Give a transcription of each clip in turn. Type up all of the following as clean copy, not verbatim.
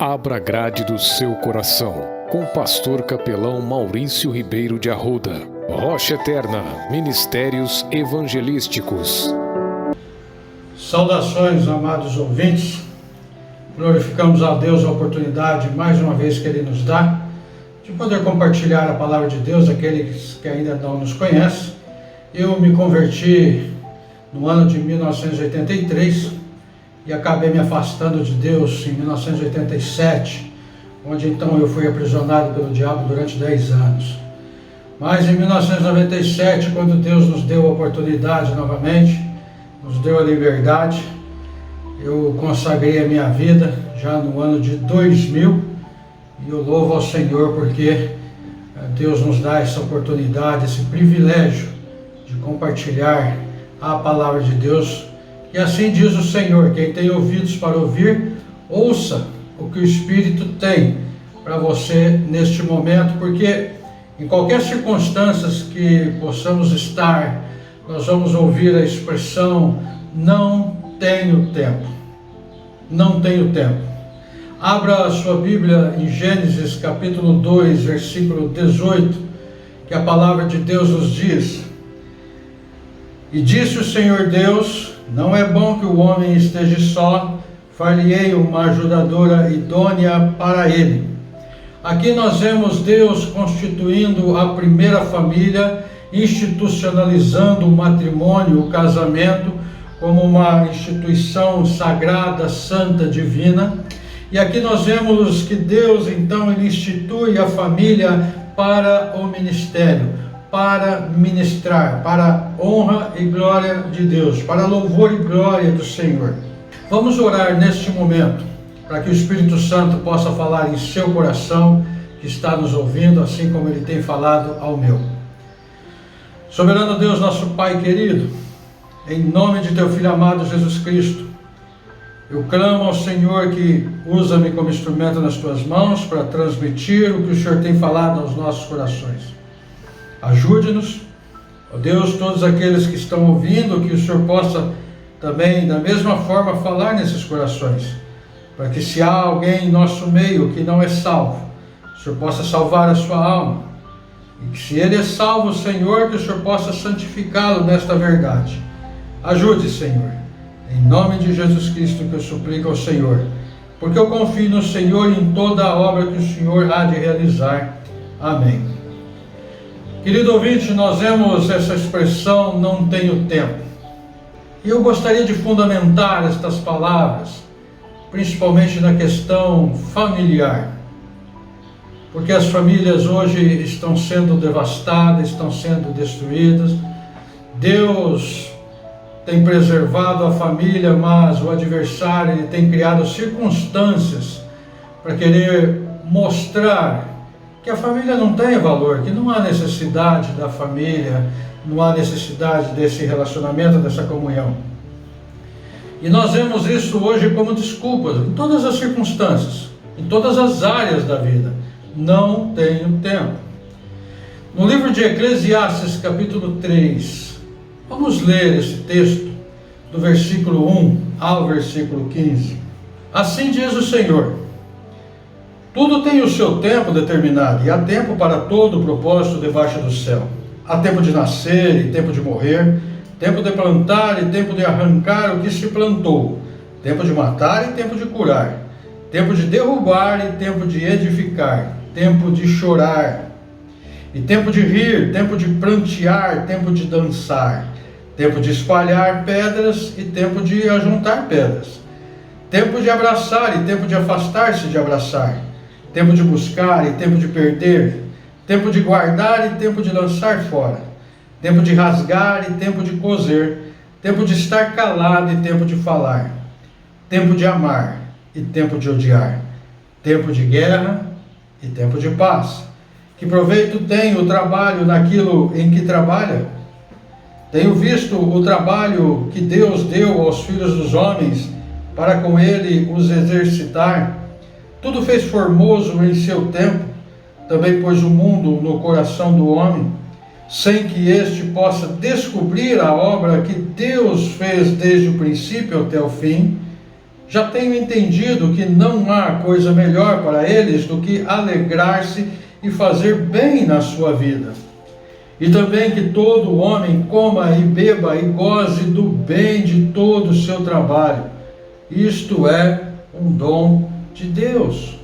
Abra a grade do seu coração, com o pastor capelão Maurício Ribeiro de Arruda. Rocha Eterna, Ministérios Evangelísticos. Saudações, amados ouvintes. Glorificamos a Deus a oportunidade, mais uma vez, que Ele nos dá, de poder compartilhar a palavra de Deus, aqueles que ainda não nos conhecem. Eu me converti no ano de 1983 e acabei me afastando de Deus em 1987, onde então eu fui aprisionado pelo diabo durante 10 anos. Mas em 1997, quando Deus nos deu a oportunidade novamente, nos deu a liberdade, eu consagrei a minha vida já no ano de 2000, e eu louvo ao Senhor porque Deus nos dá essa oportunidade, esse privilégio de compartilhar a palavra de Deus. E assim diz o Senhor: quem tem ouvidos para ouvir, ouça o que o Espírito tem para você neste momento, porque em qualquer circunstância que possamos estar, nós vamos ouvir a expressão: não tenho tempo. Não tenho tempo. Abra a sua Bíblia em Gênesis capítulo 2, versículo 18, que a palavra de Deus nos diz: e disse o Senhor Deus: não é bom que o homem esteja só, far-lhe-ei uma ajudadora idônea para ele. Aqui nós vemos Deus constituindo a primeira família, institucionalizando o matrimônio, o casamento, como uma instituição sagrada, santa, divina. E aqui nós vemos que Deus, então, Ele institui a família para o ministério, para ministrar, para honra e glória de Deus, para louvor e glória do Senhor. Vamos orar neste momento, para que o Espírito Santo possa falar em seu coração, que está nos ouvindo, assim como Ele tem falado ao meu. Soberano Deus, nosso Pai querido, em nome de Teu Filho amado Jesus Cristo, eu clamo ao Senhor que usa-me como instrumento nas Tuas mãos para transmitir o que o Senhor tem falado aos nossos corações. Ajude-nos, ó Deus, todos aqueles que estão ouvindo, que o Senhor possa também, da mesma forma, falar nesses corações, para que se há alguém em nosso meio que não é salvo, o Senhor possa salvar a sua alma, e que se ele é salvo, Senhor, que o Senhor possa santificá-lo nesta verdade. Ajude, Senhor, em nome de Jesus Cristo que eu suplico ao Senhor, porque eu confio no Senhor e em toda a obra que o Senhor há de realizar. Amém. Querido ouvinte, nós vemos essa expressão: não tenho tempo. E eu gostaria de fundamentar estas palavras, principalmente na questão familiar, porque as famílias hoje estão sendo devastadas, estão sendo destruídas. Deus tem preservado a família, mas o adversário ele tem criado circunstâncias para querer mostrar que a família não tem valor, que não há necessidade da família, não há necessidade desse relacionamento, dessa comunhão. E nós vemos isso hoje como desculpas, em todas as circunstâncias, em todas as áreas da vida. Não tenho tempo. No livro de Eclesiastes, capítulo 3, vamos ler esse texto, do versículo 1 ao versículo 15. Assim diz o Senhor: tudo tem o seu tempo determinado, e há tempo para todo o propósito debaixo do céu. Há tempo de nascer e tempo de morrer, tempo de plantar e tempo de arrancar o que se plantou, tempo de matar e tempo de curar, tempo de derrubar e tempo de edificar, tempo de chorar e tempo de rir, tempo de prantear, tempo de dançar, tempo de espalhar pedras e tempo de ajuntar pedras, tempo de abraçar e tempo de afastar-se de abraçar, tempo de buscar e tempo de perder, tempo de guardar e tempo de lançar fora, tempo de rasgar e tempo de coser, tempo de estar calado e tempo de falar, tempo de amar e tempo de odiar, tempo de guerra e tempo de paz. Que proveito tem o trabalho naquilo em que trabalha? Tenho visto o trabalho que Deus deu aos filhos dos homens para com ele os exercitar. Tudo fez formoso em seu tempo, também pôs o mundo no coração do homem, sem que este possa descobrir a obra que Deus fez desde o princípio até o fim. já tenho entendido que não há coisa melhor para eles do que alegrar-se e fazer bem na sua vida. E também que todo homem coma e beba e goze do bem de todo o seu trabalho. Isto é um dom de Deus.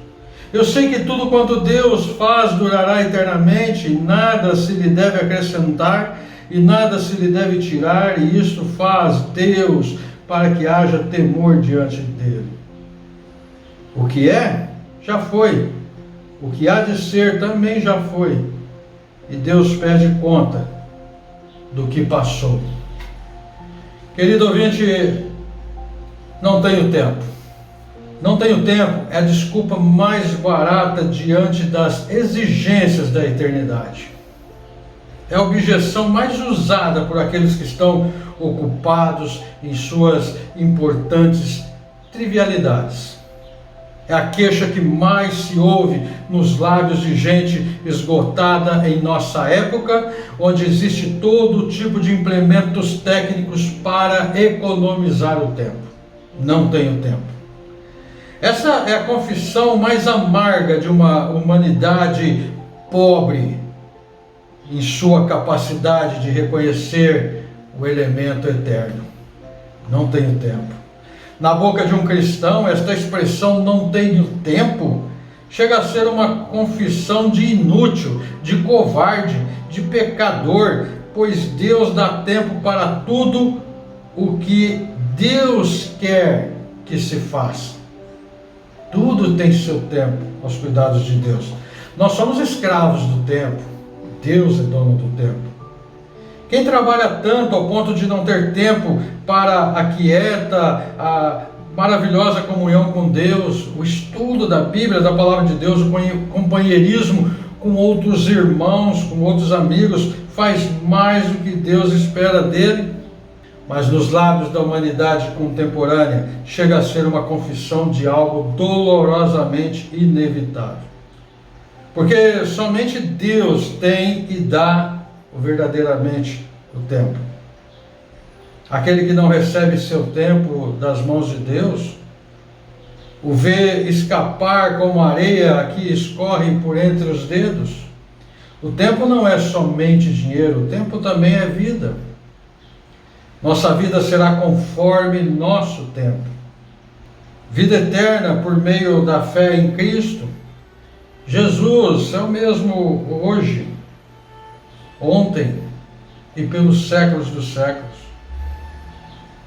Eu sei que tudo quanto Deus faz durará eternamente, nada se lhe deve acrescentar e nada se lhe deve tirar, e isso faz Deus para que haja temor diante dele. O que é, já foi. O que há de ser também já foi. E Deus pede conta do que passou. Querido ouvinte, não tenho tempo. Não tenho tempo é a desculpa mais barata diante das exigências da eternidade. É a objeção mais usada por aqueles que estão ocupados em suas importantes trivialidades. É a queixa que mais se ouve nos lábios de gente esgotada em nossa época, onde existe todo tipo de implementos técnicos para economizar o tempo. Não tenho tempo. Essa é a confissão mais amarga de uma humanidade pobre em sua capacidade de reconhecer o elemento eterno. Não tenho tempo. Na boca de um cristão, esta expressão "não tenho tempo" chega a ser uma confissão de inútil, de covarde, de pecador, pois Deus dá tempo para tudo o que Deus quer que se faça. Tudo tem seu tempo aos cuidados de Deus. Nós somos escravos do tempo. Deus é dono do tempo. Quem trabalha tanto ao ponto de não ter tempo para a quieta, a maravilhosa comunhão com Deus, o estudo da Bíblia, da Palavra de Deus, o companheirismo com outros irmãos, com outros amigos, faz mais do que Deus espera dele. Mas nos lábios da humanidade contemporânea chega a ser uma confissão de algo dolorosamente inevitável. Porque somente Deus tem e dá verdadeiramente o tempo. Aquele que não recebe seu tempo das mãos de Deus, o vê escapar como areia que escorre por entre os dedos. O tempo não é somente dinheiro, o tempo também é vida. Nossa vida será conforme nosso tempo. Vida eterna por meio da fé em Cristo. Jesus é o mesmo hoje, ontem e pelos séculos dos séculos.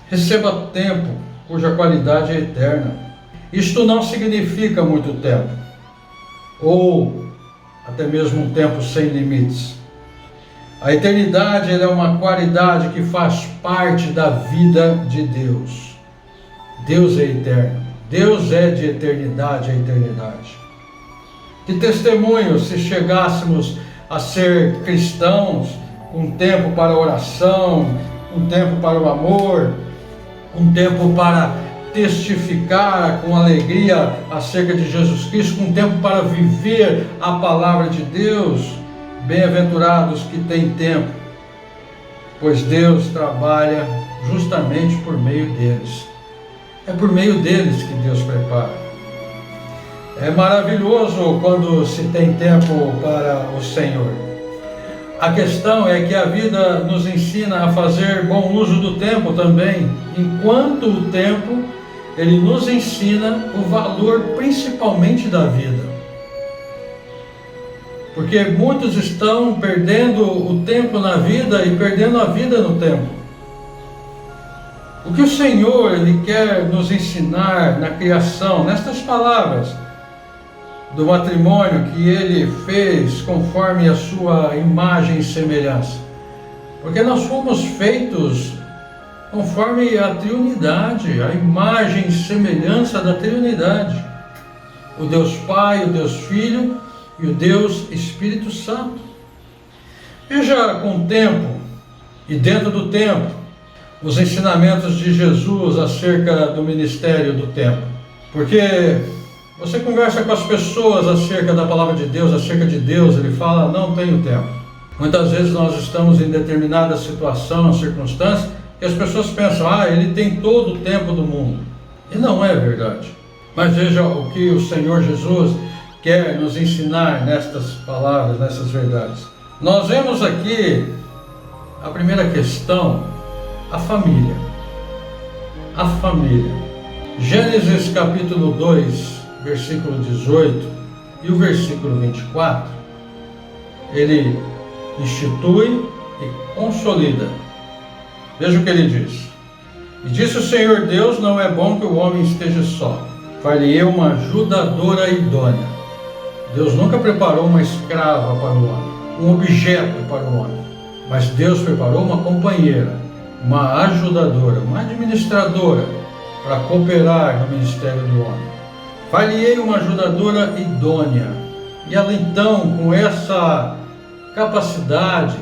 Receba tempo cuja qualidade é eterna. Isto não significa muito tempo, ou até mesmo um tempo sem limites. A eternidade ela é uma qualidade que faz parte da vida de Deus. Deus é eterno. Deus é de eternidade a eternidade. Que testemunho se chegássemos a ser cristãos, um tempo para a oração, um tempo para o amor, um tempo para testificar com alegria acerca de Jesus Cristo, um tempo para viver a palavra de Deus. Bem-aventurados que têm tempo, pois Deus trabalha justamente por meio deles. É por meio deles que Deus prepara. É maravilhoso quando se tem tempo para o Senhor. A questão é que a vida nos ensina a fazer bom uso do tempo também, enquanto o tempo, ele nos ensina o valor principalmente da vida. Porque muitos estão perdendo o tempo na vida e perdendo a vida no tempo. O que o Senhor ele quer nos ensinar na criação, nestas palavras do matrimônio que Ele fez conforme a sua imagem e semelhança. Porque nós fomos feitos conforme a Trindade, a imagem e semelhança da Trindade. O Deus Pai, o Deus Filho e o Deus Espírito Santo. Veja com o tempo e dentro do tempo os ensinamentos de Jesus acerca do ministério do tempo. Porque você conversa com as pessoas acerca da palavra de Deus, acerca de Deus, ele fala, não tenho tempo. Muitas vezes nós estamos em determinada situação, circunstância, e as pessoas pensam, ele tem todo o tempo do mundo. E não é verdade. Mas veja o que o Senhor Jesus quer nos ensinar nestas palavras, nessas verdades. Nós vemos aqui a primeira questão, a família. A família. Gênesis capítulo 2, versículo 18 e o versículo 24, ele institui e consolida. Veja o que ele diz. E disse o Senhor Deus, não é bom que o homem esteja só. Far-lhe-ei uma ajudadora idônea. Deus nunca preparou uma escrava para o homem, um objeto para o homem. Mas Deus preparou uma companheira, uma ajudadora, uma administradora, para cooperar no ministério do homem. Far-lhe-ei uma ajudadora idônea. E ela então, com essa capacidade,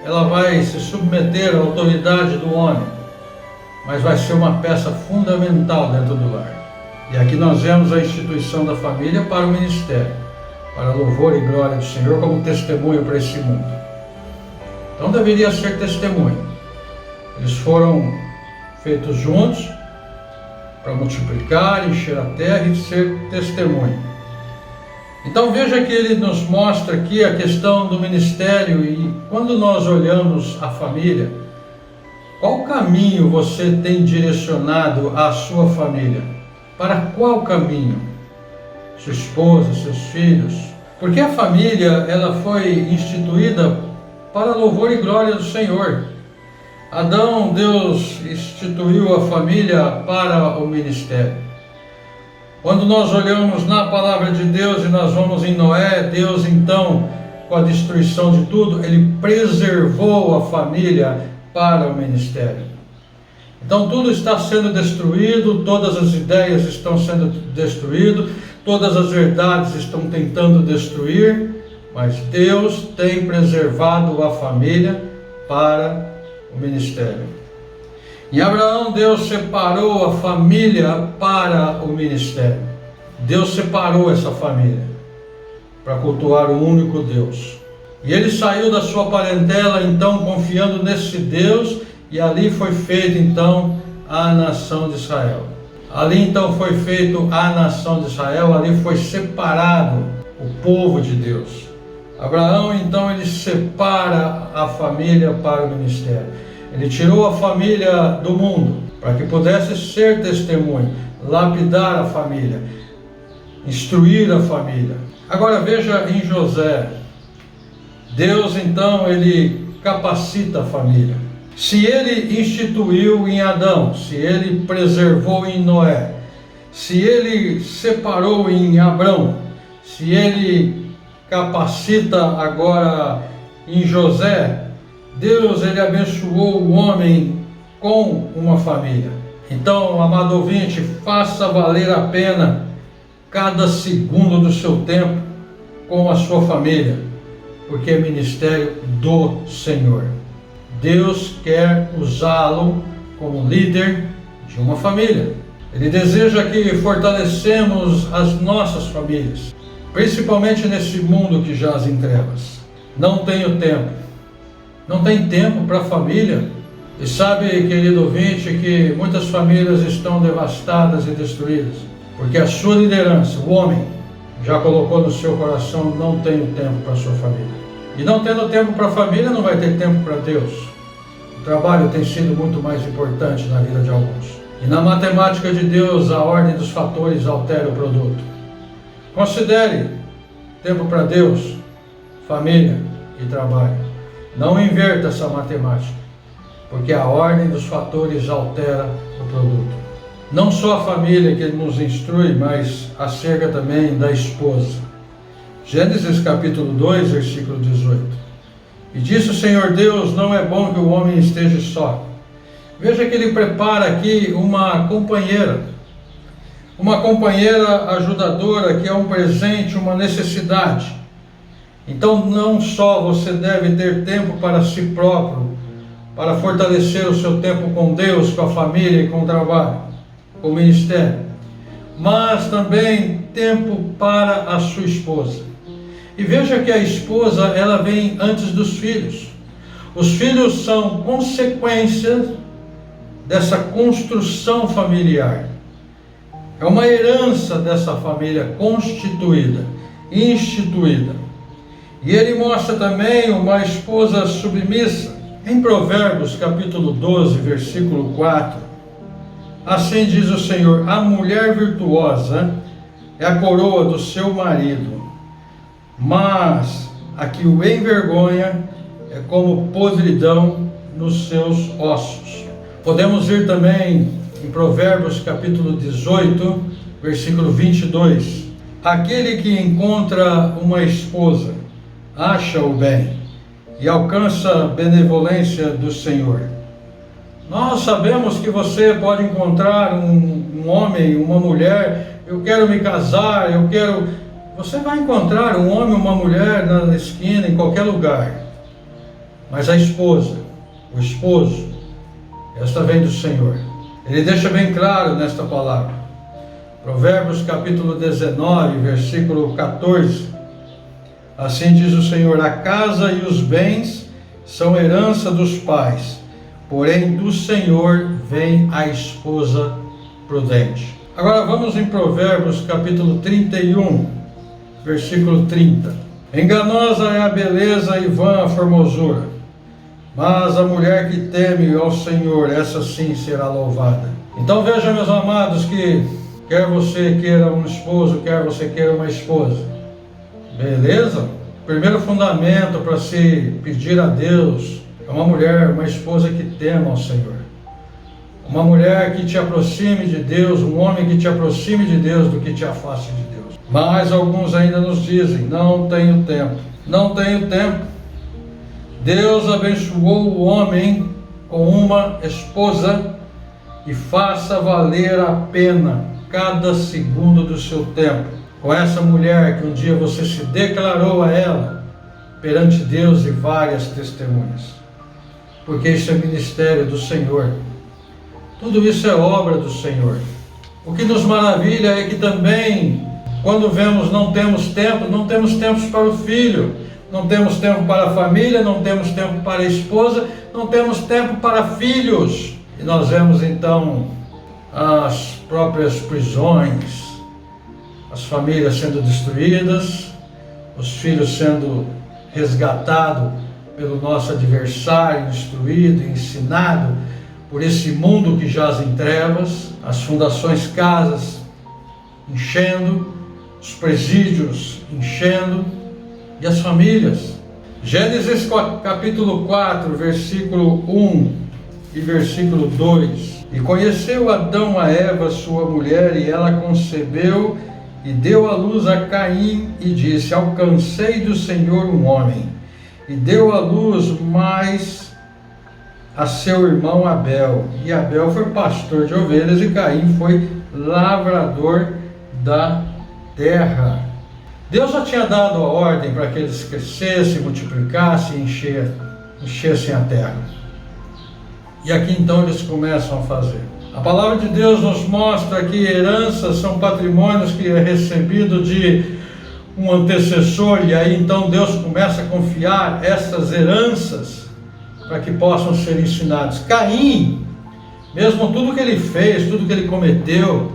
ela vai se submeter à autoridade do homem, mas vai ser uma peça fundamental dentro do lar. E aqui nós vemos a instituição da família para o ministério, para louvor e glória do Senhor como testemunho para esse mundo. Então deveria ser testemunho. Eles foram feitos juntos para multiplicar, encher a terra e ser testemunho. Então veja que ele nos mostra aqui a questão do ministério, e quando nós olhamos a família, qual caminho você tem direcionado à sua família? Para qual caminho? Sua esposa, seus filhos? Porque a família, ela foi instituída para louvor e glória do Senhor. Adão, Deus instituiu a família para o ministério. Quando nós olhamos na palavra de Deus e nós vamos em Noé, Deus então, com a destruição de tudo, ele preservou a família para o ministério. Então tudo está sendo destruído, todas as ideias estão sendo destruídas, todas as verdades estão tentando destruir, mas Deus tem preservado a família para o ministério. Em Abraão, Deus separou a família para o ministério. Deus separou essa família para cultuar o único Deus. E ele saiu da sua parentela, então, confiando nesse Deus, e ali foi feita, então, a nação de Israel. Ali, então, foi feito a nação de Israel, ali foi separado o povo de Deus. Abraão, então, ele separa a família para o ministério. Ele tirou a família do mundo, para que pudesse ser testemunho, lapidar a família, instruir a família. Agora veja em José, Deus então, ele capacita a família. Se ele instituiu em Adão, se ele preservou em Noé, se ele separou em Abrão, se ele capacita agora em José, Deus, ele abençoou o homem com uma família. Então, amado ouvinte, faça valer a pena cada segundo do seu tempo com a sua família, porque é ministério do Senhor. Deus quer usá-lo como líder de uma família. Ele deseja que fortalecemos as nossas famílias, principalmente nesse mundo que jaz em trevas. Não tenho tempo. Não tem tempo para a família. E sabe, querido ouvinte, que muitas famílias estão devastadas e destruídas, porque a sua liderança, o homem, já colocou no seu coração: não tenho tempo para a sua família. E não tendo tempo para a família, não vai ter tempo para Deus. O trabalho tem sido muito mais importante na vida de alguns. E na matemática de Deus, a ordem dos fatores altera o produto. Considere tempo para Deus, família e trabalho. Não inverta essa matemática, porque a ordem dos fatores altera o produto. Não só a família que ele nos instrui, mas acerca também da esposa. Gênesis capítulo 2, versículo 18. E disse o Senhor Deus, não é bom que o homem esteja só. Veja que ele prepara aqui uma companheira ajudadora, que é um presente, uma necessidade. Então não só você deve ter tempo para si próprio, para fortalecer o seu tempo com Deus, com a família e com o trabalho, com o ministério, mas também tempo para a sua esposa. E veja que a esposa, ela vem antes dos filhos. Os filhos são consequência dessa construção familiar. É uma herança dessa família constituída, instituída. E ele mostra também uma esposa submissa. Em Provérbios, capítulo 12, versículo 4, assim diz o Senhor: a mulher virtuosa é a coroa do seu marido, mas a que o envergonha é como podridão nos seus ossos. Podemos ir também em Provérbios capítulo 18, versículo 22. Aquele que encontra uma esposa acha o bem e alcança a benevolência do Senhor. Nós sabemos que você pode encontrar um homem, uma mulher, eu quero me casar, Você vai encontrar um homem ou uma mulher na esquina, em qualquer lugar. Mas a esposa, o esposo, esta vem do Senhor. Ele deixa bem claro nesta palavra. Provérbios capítulo 19, versículo 14. Assim diz o Senhor: a casa e os bens são herança dos pais, porém do Senhor vem a esposa prudente. Agora vamos em Provérbios capítulo 31, versículo 30. Enganosa é a beleza e vã a formosura, mas a mulher que teme ao Senhor, essa sim será louvada. Então veja, meus amados, que quer você queira um esposo, quer você queira uma esposa, beleza? O primeiro fundamento para se pedir a Deus é uma mulher, uma esposa que tema ao Senhor. Uma mulher que te aproxime de Deus, um homem que te aproxime de Deus do que te afaste de Deus. Mas alguns ainda nos dizem: não tenho tempo. Não tenho tempo. Deus abençoou o homem com uma esposa e faça valer a pena cada segundo do seu tempo com essa mulher que um dia você se declarou a ela perante Deus e várias testemunhas. Porque isso é ministério do Senhor. Tudo isso é obra do Senhor. O que nos maravilha é que também, quando vemos não temos tempo para o filho, não temos tempo para a família, não temos tempo para a esposa, não temos tempo para filhos. E nós vemos então as próprias prisões, as famílias sendo destruídas, os filhos sendo resgatados pelo nosso adversário, instruído e ensinado por esse mundo que jaz em trevas, as fundações casas enchendo, os presídios enchendo, e as famílias. Gênesis capítulo 4, versículo 1 e versículo 2. E conheceu Adão a Eva, sua mulher, e ela concebeu e deu à luz a Caim, e disse: alcancei do Senhor um homem. E deu à luz mais a seu irmão Abel. E Abel foi pastor de ovelhas, e Caim foi lavrador da terra. Deus já tinha dado a ordem para que eles crescessem, multiplicassem e enchessem a terra. E aqui então eles começam a fazer. A palavra de Deus nos mostra que heranças são patrimônios que é recebido de um antecessor, e aí então Deus começa a confiar essas heranças para que possam ser ensinados. Caim, mesmo tudo que ele fez, tudo que ele cometeu,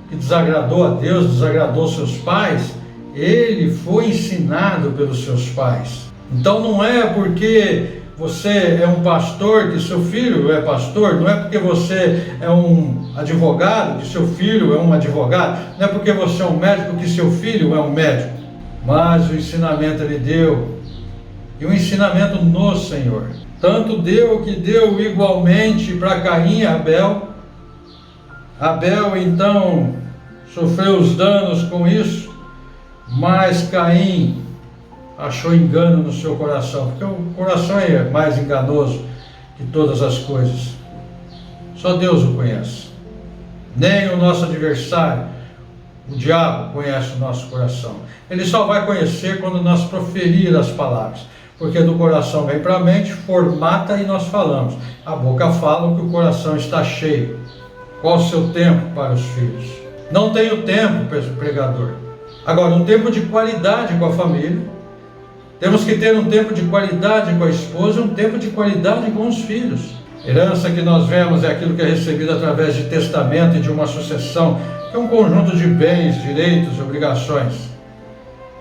que desagradou a Deus, desagradou seus pais, ele foi ensinado pelos seus pais. Então não é porque você é um pastor que seu filho é pastor, não é porque você é um advogado que seu filho é um advogado, não é porque você é um médico que seu filho é um médico. Mas o ensinamento ele deu, e o ensinamento no Senhor. Tanto deu que deu igualmente para Caim e Abel. Abel então sofreu os danos com isso, mas Caim achou engano no seu coração, porque o coração é mais enganoso que todas as coisas. Só Deus o conhece. Nem o nosso adversário, o diabo, conhece o nosso coração. Ele só vai conhecer quando nós proferir as palavras, porque do coração vem para a mente, formata e nós falamos. A boca fala que o coração está cheio. Qual o seu tempo para os filhos? Não tenho tempo, pregador. Agora, um tempo de qualidade com a família. Temos que ter um tempo de qualidade com a esposa, um tempo de qualidade com os filhos. Herança que nós vemos é aquilo que é recebido através de testamento e de uma sucessão, que é um conjunto de bens, direitos e obrigações.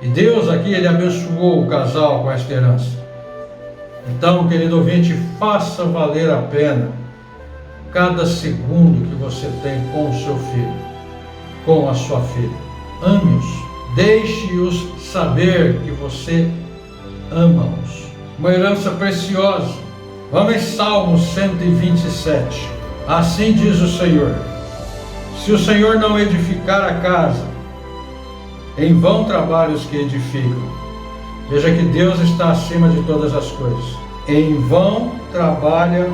E Deus aqui, Ele abençoou o casal com esta herança. Então, querido ouvinte, faça valer a pena cada segundo que você tem com o seu filho, com a sua filha. Ame-os, deixe-os saber que você ama-os. Uma herança preciosa. Vamos em Salmo 127. Assim diz o Senhor: se o Senhor não edificar a casa, em vão trabalham os que edificam. Veja que Deus está acima de todas as coisas. Em vão trabalham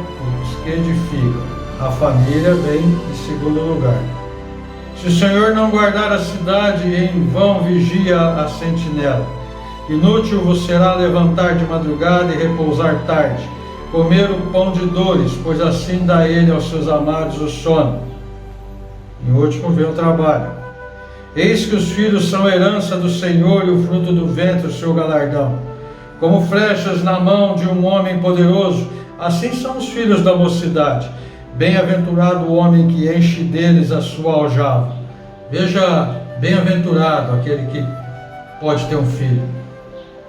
os que edificam. A família vem em segundo lugar. Se o Senhor não guardar a cidade, em vão vigia a sentinela. Inútil vos será levantar de madrugada e repousar tarde, comer o pão de dores, pois assim dá ele aos seus amados o sono. Em último vem o trabalho. Eis que os filhos são herança do Senhor e o fruto do ventre o seu galardão. Como flechas na mão de um homem poderoso, assim são os filhos da mocidade. Bem-aventurado o homem que enche deles a sua aljava. Veja, bem-aventurado aquele que pode ter um filho.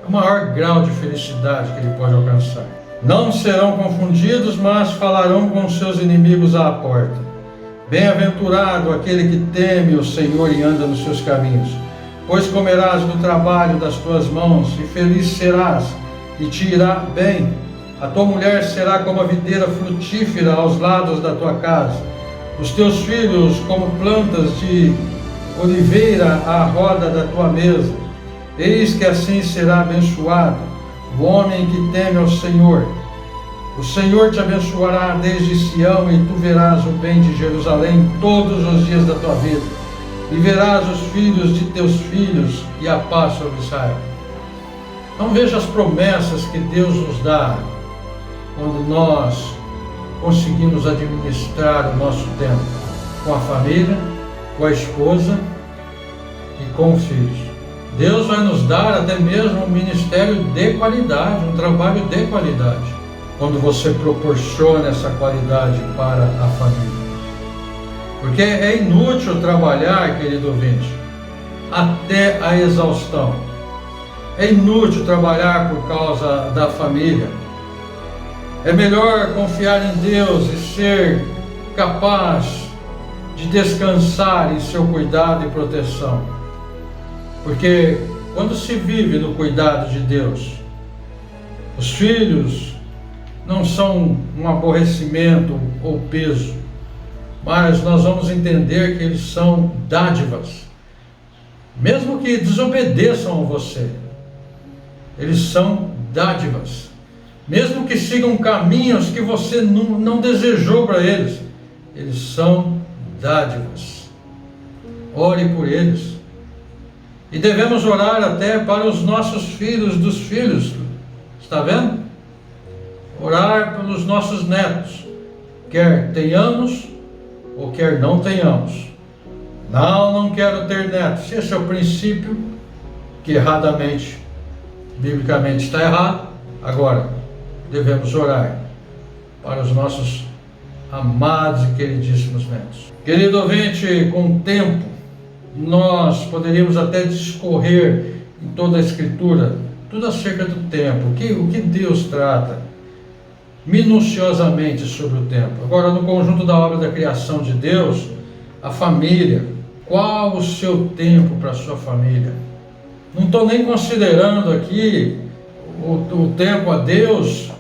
É o maior grau de felicidade que ele pode alcançar. Não serão confundidos, mas falarão com seus inimigos à porta. Bem-aventurado aquele que teme o Senhor e anda nos seus caminhos. Pois comerás do trabalho das tuas mãos, e feliz serás, e te irá bem. A tua mulher será como a videira frutífera aos lados da tua casa. Os teus filhos como plantas de oliveira à roda da tua mesa. Eis que assim será abençoado o homem que teme ao Senhor. O Senhor te abençoará desde Sião, e tu verás o bem de Jerusalém todos os dias da tua vida. E verás os filhos de teus filhos, e a paz sobre Israel. Então veja as promessas que Deus nos dá quando nós conseguimos administrar o nosso tempo com a família, com a esposa e com os filhos. Deus vai nos dar até mesmo um ministério de qualidade, um trabalho de qualidade, quando você proporciona essa qualidade para a família. Porque é inútil trabalhar, querido ouvinte, até a exaustão. É inútil trabalhar por causa da família. É melhor confiar em Deus e ser capaz de descansar em seu cuidado e proteção. Porque quando se vive no cuidado de Deus, os filhos não são um aborrecimento ou peso, mas nós vamos entender que eles são dádivas. Mesmo que desobedeçam a você, eles são dádivas. Mesmo que sigam caminhos que você não desejou para eles, eles são dádivas. Ore por eles. E devemos orar até para os nossos filhos dos filhos. Está vendo? Orar pelos nossos netos, quer tenhamos ou quer não tenhamos. Não quero ter netos. Esse é o princípio que erradamente, biblicamente está errado. Agora, devemos orar para os nossos amados e queridíssimos netos. Querido ouvinte, com o tempo, nós poderíamos até discorrer em toda a Escritura, tudo acerca do tempo, o que Deus trata minuciosamente sobre o tempo. Agora, no conjunto da obra da criação de Deus, a família, qual o seu tempo para a sua família? Não estou nem considerando aqui o tempo a Deus,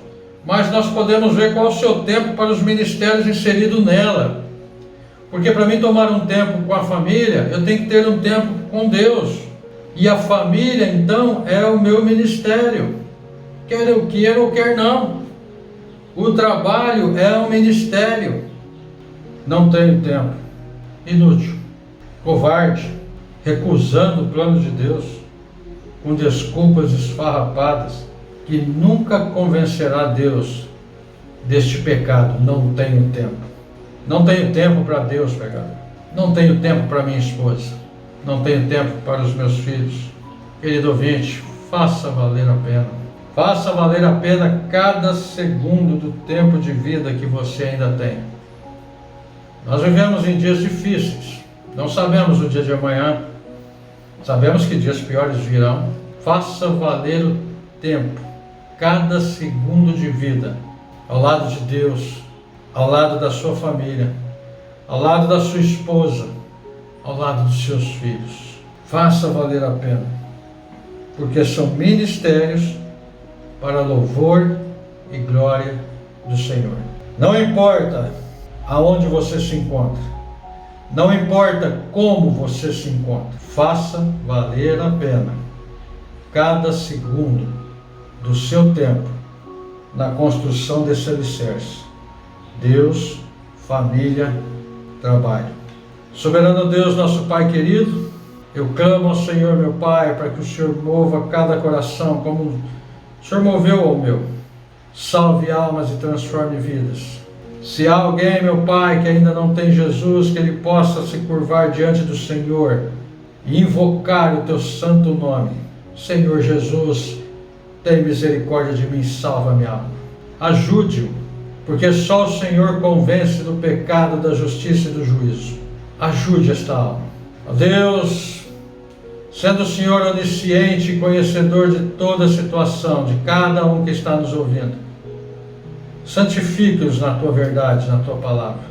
mas nós podemos ver qual o seu tempo para os ministérios inseridos nela. Porque para mim tomar um tempo com a família, eu tenho que ter um tempo com Deus. E a família, então, é o meu ministério. Quer eu queira ou quer não. O trabalho é um ministério. Não tenho tempo. Inútil. Covarde. Recusando o plano de Deus. Com desculpas esfarrapadas. Que nunca convencerá Deus deste pecado. Não tenho tempo. Não tenho tempo para Deus, pecador. Não tenho tempo para minha esposa. Não tenho tempo para os meus filhos. Querido ouvinte, faça valer a pena. Faça valer a pena cada segundo do tempo de vida que você ainda tem. Nós vivemos em dias difíceis, não sabemos o dia de amanhã, sabemos que dias piores virão. Faça valer o tempo, cada segundo de vida, ao lado de Deus, ao lado da sua família, ao lado da sua esposa, ao lado dos seus filhos. Faça valer a pena, porque são ministérios para louvor e glória do Senhor. Não importa aonde você se encontra, não importa como você se encontra, faça valer a pena cada segundo do seu tempo na construção desse alicerce: Deus, família, trabalho. Soberano Deus, nosso Pai querido, eu clamo ao Senhor, meu Pai, para que o Senhor mova cada coração como o Senhor moveu ao meu. Salve almas e transforme vidas. Se há alguém, meu Pai, que ainda não tem Jesus, que ele possa se curvar diante do Senhor e invocar o teu santo nome. Senhor Jesus, tem misericórdia de mim, salva minha alma. Ajude-o, porque só o Senhor convence do pecado, da justiça e do juízo. Ajude esta alma. Ó Deus, sendo o Senhor onisciente e conhecedor de toda a situação, de cada um que está nos ouvindo, santifique-os na tua verdade, na tua palavra.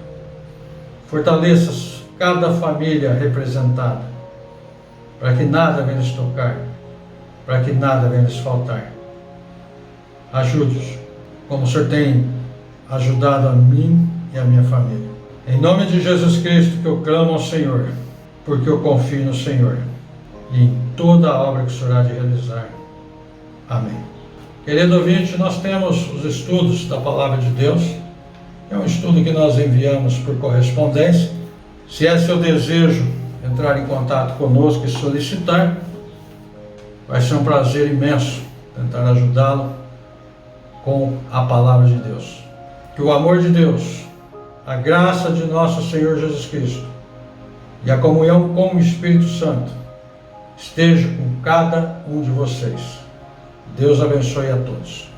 Fortaleça cada família representada, para que nada venha lhes tocar, para que nada venha lhes faltar. Ajude-os, como o Senhor tem ajudado a mim e a minha família. Em nome de Jesus Cristo que eu clamo ao Senhor, porque eu confio no Senhor e em toda a obra que o Senhor há de realizar. Amém. Querido ouvinte, nós temos os estudos da Palavra de Deus. É um estudo que nós enviamos por correspondência. Se é seu desejo entrar em contato conosco e solicitar, vai ser um prazer imenso tentar ajudá-lo com a Palavra de Deus. Que o amor de Deus, a graça de nosso Senhor Jesus Cristo e a comunhão com o Espírito Santo esteja com cada um de vocês. Deus abençoe a todos.